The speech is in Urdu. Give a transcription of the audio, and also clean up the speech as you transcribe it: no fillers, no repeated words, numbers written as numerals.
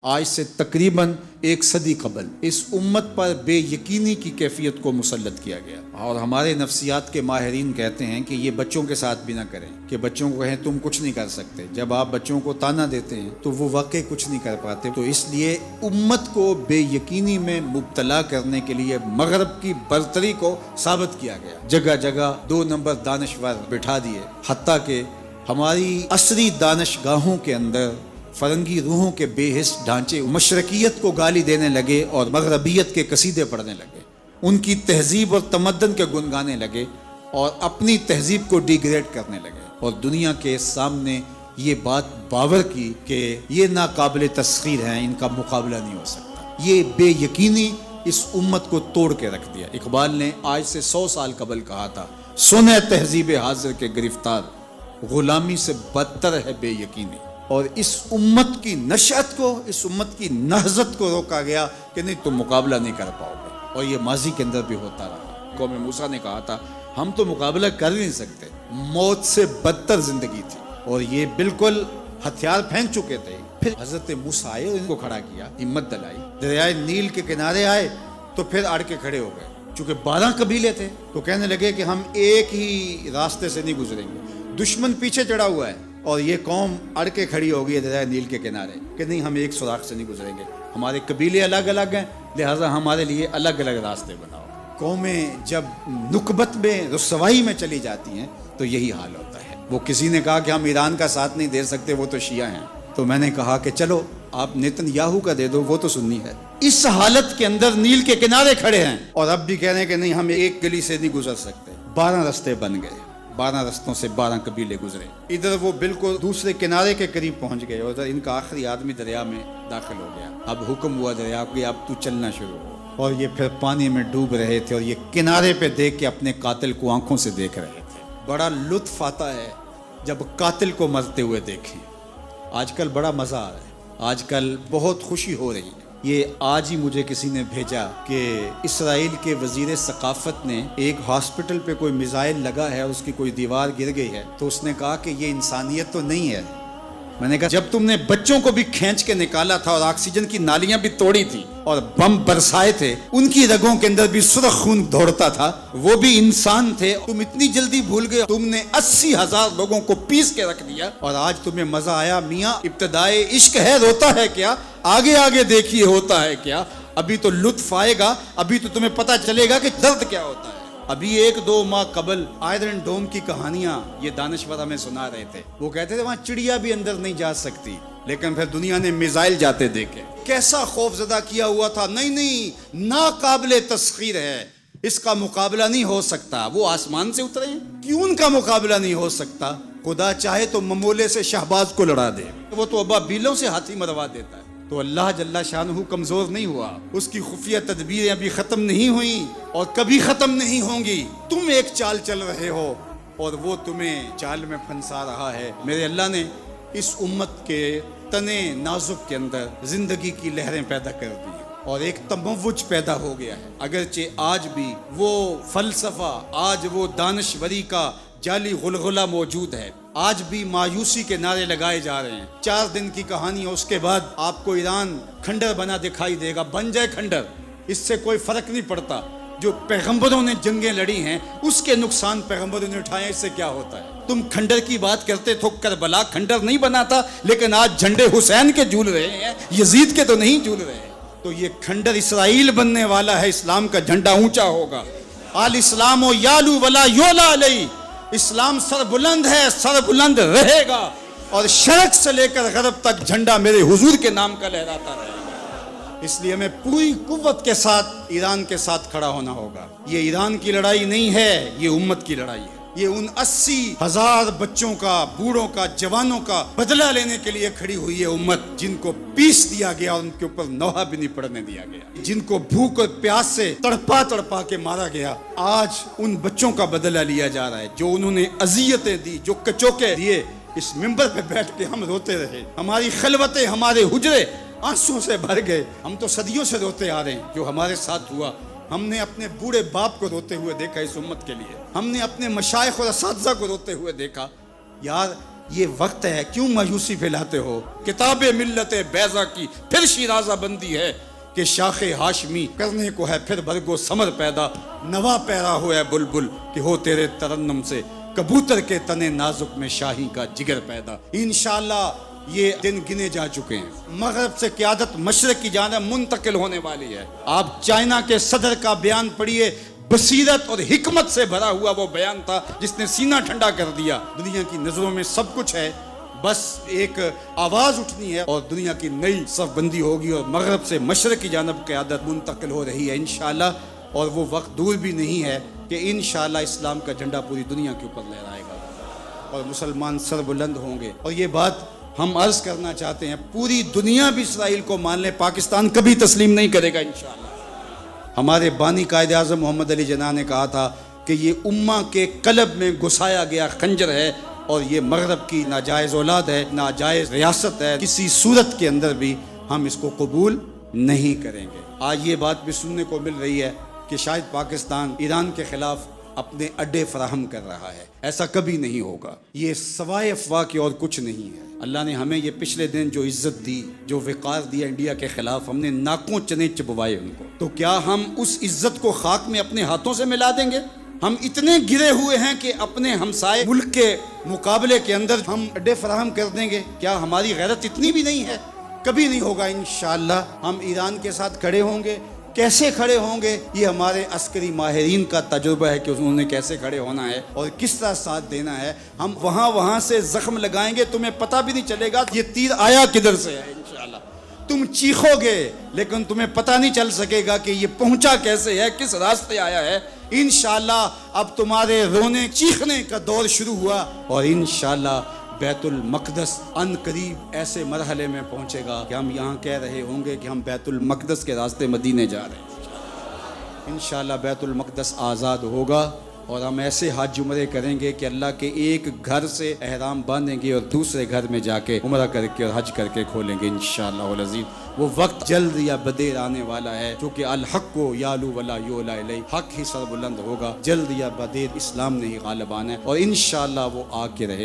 آج سے تقریباً 1 صدی قبل اس امت پر بے یقینی کی کیفیت کو مسلط کیا گیا، اور ہمارے نفسیات کے ماہرین کہتے ہیں کہ یہ بچوں کے ساتھ بھی نہ کریں، کہ بچوں کو کہیں تم کچھ نہیں کر سکتے۔ جب آپ بچوں کو تانا دیتے ہیں تو وہ واقعی کچھ نہیں کر پاتے۔ تو اس لیے امت کو بے یقینی میں مبتلا کرنے کے لیے مغرب کی برتری کو ثابت کیا گیا، جگہ جگہ 2 نمبر دانشور بٹھا دیے، حتیٰ کہ ہماری عصری دانشگاہوں کے اندر فرنگی روحوں کے بے حس ڈھانچے مشرقیت کو گالی دینے لگے اور مغربیت کے قصیدے پڑھنے لگے، ان کی تہذیب اور تمدن کے گن گانے لگے اور اپنی تہذیب کو ڈیگریڈ کرنے لگے، اور دنیا کے سامنے یہ بات باور کی کہ یہ ناقابل تسخیر ہیں، ان کا مقابلہ نہیں ہو سکتا۔ یہ بے یقینی اس امت کو توڑ کے رکھ دیا۔ اقبال نے آج سے 100 سال قبل کہا تھا، سنے تہذیب حاضر کے گرفتار، غلامی سے بدتر ہے بے یقینی۔ اور اس امت کی نشأت کو، اس امت کی نہضت کو روکا گیا کہ نہیں، تم مقابلہ نہیں کر پاؤ گے، اور یہ ماضی کے اندر بھی ہوتا رہا۔ قوم موسیٰ نے کہا تھا ہم تو مقابلہ کر نہیں سکتے، موت سے بدتر زندگی تھی، اور یہ بالکل ہتھیار پھینک چکے تھے۔ پھر حضرت موسیٰ آئے اور ان کو کھڑا کیا، ہمت دلائی، دریائے نیل کے کنارے آئے تو پھر اڑ کے کھڑے ہو گئے۔ چونکہ 12 قبیلے تھے تو کہنے لگے کہ ہم ایک ہی راستے سے نہیں گزریں گے، دشمن پیچھے چڑھا ہوا ہے اور یہ قوم اڑ کے کھڑی ہو گئی ہے دریا نیل کے کنارے کہ نہیں، ہم ایک سوراخ سے نہیں گزریں گے، ہمارے قبیلے الگ الگ ہیں، لہٰذا ہمارے لیے الگ الگ راستے بناؤ۔ قومیں جب نکبت میں، رسوائی میں چلی جاتی ہیں تو یہی حال ہوتا ہے۔ وہ کسی نے کہا کہ ہم ایران کا ساتھ نہیں دے سکتے، وہ تو شیعہ ہیں، تو میں نے کہا کہ چلو آپ نیتن یاہو کا دے دو، وہ تو سنی ہے۔ اس حالت کے اندر نیل کے کنارے کھڑے ہیں اور اب بھی کہہ رہے ہیں کہ نہیں، ہم ایک گلی سے نہیں گزر سکتے۔ 12 رستے بن گئے، 12 رستوں سے 12 قبیلے گزرے۔ ادھر وہ بالکل دوسرے کنارے کے قریب پہنچ گئے اور ادھر ان کا آخری آدمی دریا میں داخل ہو گیا۔ اب حکم ہوا دریا کو کہ اب تو چلنا شروع ہو، اور یہ پھر پانی میں ڈوب رہے تھے اور یہ کنارے پہ دیکھ کے اپنے قاتل کو آنکھوں سے دیکھ رہے تھے۔ بڑا لطف آتا ہے جب قاتل کو مرتے ہوئے دیکھیں۔ آج کل بڑا مزہ آ رہا ہے، آج کل بہت خوشی ہو رہی ہے۔ یہ آج ہی مجھے کسی نے بھیجا کہ اسرائیل کے وزیر ثقافت نے ایک ہاسپٹل پہ کوئی میزائل لگا ہے، اس کی کوئی دیوار گر گئی ہے، تو اس نے کہا کہ یہ انسانیت تو نہیں ہے۔ میں نے کہا جب تم نے بچوں کو بھی کھینچ کے نکالا تھا اور آکسیجن کی نالیاں بھی توڑی تھی اور بم برسائے تھے، ان کی رگوں کے اندر بھی سرخ خون دوڑتا تھا، وہ بھی انسان تھے، تم اتنی جلدی بھول گئے؟ تم نے 80,000 لوگوں کو پیس کے رکھ دیا اور آج تمہیں مزہ آیا؟ میاں ابتدائے عشق ہے، روتا ہے کیا؟ آگے آگے دیکھیے ہوتا ہے کیا؟ ابھی تو لطف آئے گا، ابھی تو تمہیں پتہ چلے گا کہ درد کیا ہوتا ہے۔ ابھی 1-2 ماہ قبل آئرن ڈوم کی کہانیاں یہ دانشور ہمیں سنا رہے تھے۔ وہ کہتے تھے وہاں چڑیا بھی اندر نہیں جا سکتی، لیکن پھر دنیا نے میزائل جاتے دیکھے، کیسا خوف زدہ کیا ہوا تھا۔ نہیں، ناقابل تسخیر ہے، اس کا مقابلہ نہیں ہو سکتا۔ وہ آسمان سے اترے ہیں، کیوں ان کا مقابلہ نہیں ہو سکتا؟ خدا چاہے تو ممولے سے شہباز کو لڑا دے، وہ تو ابابیلوں سے ہاتھی مروا دیتا ہے۔ تو اللہ جل شانہ کمزور نہیں ہوا، اس کی خفیہ تدبیریں ابھی ختم نہیں ہوئیں اور کبھی ختم نہیں ہوں گی۔ تم ایک چال چل رہے ہو اور وہ تمہیں چال میں پھنسا رہا ہے۔ میرے اللہ نے اس امت کے تنے نازک کے اندر زندگی کی لہریں پیدا کر دی اور ایک تموج پیدا ہو گیا ہے۔ اگرچہ آج بھی وہ فلسفہ، آج وہ دانشوری کا جعلی غلغلہ موجود ہے، آج بھی مایوسی کے نعرے لگائے جا رہے ہیں۔ 4 دن کی کہانی ہے، اس کے بعد آپ کو ایران کھنڈر بنا دکھائی دے گا، بن جائے کھنڈر، اس سے کوئی فرق نہیں پڑتا۔ جو پیغمبروں نے جنگیں لڑی ہیں اس کے نقصان پیغمبروں نے اٹھائے، اس سے کیا ہوتا ہے؟ تم کھنڈر کی بات کرتے تو کربلا کھنڈر نہیں بنا تھا، لیکن آج جھنڈے حسین کے جھول رہے ہیں، یزید کے تو نہیں جھول رہے۔ تو یہ کھنڈر اسرائیل بننے والا ہے، اسلام کا جھنڈا اونچا ہوگا۔ آل اسلام و یالو ولا یولا علیہ، اسلام سر بلند ہے، سر بلند رہے گا، اور شرق سے لے کر غرب تک جھنڈا میرے حضور کے نام کا لہراتا رہے گا۔ اس لیے ہمیں پوری قوت کے ساتھ ایران کے ساتھ کھڑا ہونا ہوگا۔ یہ ایران کی لڑائی نہیں ہے، یہ امت کی لڑائی ہے۔ یہ ان 80,000 بچوں کا، بوڑھوں کا، جوانوں کا بدلہ لینے کے لیے کھڑی ہوئی ہے امت، جن کو پیس دیا گیا اور ان کے اوپر نوحہ بھی نہیں پڑنے دیا گیا، جن کو بھوک اور پیاس سے تڑپا تڑپا کے مارا گیا۔ آج ان بچوں کا بدلہ لیا جا رہا ہے، جو انہوں نے اذیتیں دی، جو کچوکے دیے۔ اس ممبر پہ بیٹھ کے ہم روتے رہے، ہماری خلوتیں، ہمارے حجرے آنسوں سے بھر گئے۔ ہم تو صدیوں سے روتے آ رہے ہیں جو ہمارے ساتھ ہوا۔ ہم نے اپنے بوڑھے باپ کو روتے ہوئے دیکھا اس امت کے لیے، ہم نے اپنے مشائخ اور اساتذہ کو روتے ہوئے دیکھا۔ یار یہ وقت ہے، کیوں مایوسی پھیلاتے ہو؟ کتاب ملت بیضا کی پھر شیرازہ بندی ہے کہ شاخ ہاشمی کرنے کو ہے پھر برگو ثمر پیدا، نوا پیرا ہو ہے بلبل کہ ہو تیرے ترنم سے کبوتر کے تنے نازک میں شاہی کا جگر پیدا۔ انشاءاللہ یہ دن گنے جا چکے ہیں، مغرب سے قیادت مشرق کی جانب منتقل ہونے والی ہے۔ آپ چائنا کے صدر کا بیان پڑھیے، بصیرت اور حکمت سے بھرا ہوا وہ بیان تھا جس نے سینہ ٹھنڈا کر دیا۔ دنیا کی نظروں میں سب کچھ ہے، بس ایک آواز اٹھنی ہے اور دنیا کی نئی صف بندی ہوگی اور مغرب سے مشرق کی جانب قیادت منتقل ہو رہی ہے انشاءاللہ، اور وہ وقت دور بھی نہیں ہے کہ انشاءاللہ اسلام کا جھنڈا پوری دنیا کے اوپر لہرائے گا اور مسلمان سر بلند ہوں گے۔ اور یہ بات ہم عرض کرنا چاہتے ہیں، پوری دنیا بھی اسرائیل کو مان لے، پاکستان کبھی تسلیم نہیں کرے گا انشاءاللہ۔ ہمارے بانی قائد اعظم محمد علی جناح نے کہا تھا کہ یہ امہ کے قلب میں گھسایا گیا خنجر ہے اور یہ مغرب کی ناجائز اولاد ہے، ناجائز ریاست ہے، کسی صورت کے اندر بھی ہم اس کو قبول نہیں کریں گے۔ آج یہ بات بھی سننے کو مل رہی ہے کہ شاید پاکستان ایران کے خلاف اپنے اڈے فراہم کر رہا ہے، ایسا کبھی نہیں ہوگا، یہ سوائے افواہ کے اور کچھ نہیں ہے۔ اللہ نے ہمیں یہ پچھلے دن جو عزت دی، جو وقار دیا انڈیا کے خلاف، ہم نے ناکوں چنے چبوائے ان کو، تو کیا ہم اس عزت کو خاک میں اپنے ہاتھوں سے ملا دیں گے؟ ہم اتنے گرے ہوئے ہیں کہ اپنے ہمسائے ملک کے مقابلے کے اندر ہم اڈے فراہم کر دیں گے؟ کیا ہماری غیرت اتنی بھی نہیں ہے؟ کبھی نہیں ہوگا انشاءاللہ۔ ہم ایران کے ساتھ کھڑے ہوں گے، کیسے کھڑے ہوں گے یہ ہمارے عسکری ماہرین کا تجربہ ہے کہ انہوں نے کیسے کھڑے ہونا ہے اور کس طرح ساتھ دینا ہے۔ ہم وہاں سے زخم لگائیں گے، تمہیں پتہ بھی نہیں چلے گا یہ تیر آیا کدھر سے ہے انشاءاللہ۔ تم چیخو گے لیکن تمہیں پتہ نہیں چل سکے گا کہ یہ پہنچا کیسے ہے، کس راستے آیا ہے۔ انشاءاللہ اب تمہارے رونے چیخنے کا دور شروع ہوا اور انشاءاللہ بیت المقدس ان قریب ایسے مرحلے میں پہنچے گا کہ ہم یہاں کہہ رہے ہوں گے کہ ہم بیت المقدس کے راستے مدینے جا رہے ہیں۔ انشاءاللہ بیت المقدس آزاد ہوگا اور ہم ایسے حج عمرے کریں گے کہ اللہ کے ایک گھر سے احرام باندھیں گے اور دوسرے گھر میں جا کے عمرہ کر کے اور حج کر کے کھولیں گے انشاءاللہ العزیز۔ وہ وقت جلد یا بدیر آنے والا ہے جو کہ الحق کو یالو ولا یولا الیہ، حق ہی سر بلند ہوگا، جلد یا بدیر اسلام نے ہی غالب آنا ہے اور انشاءاللہ وہ آ کے رہے۔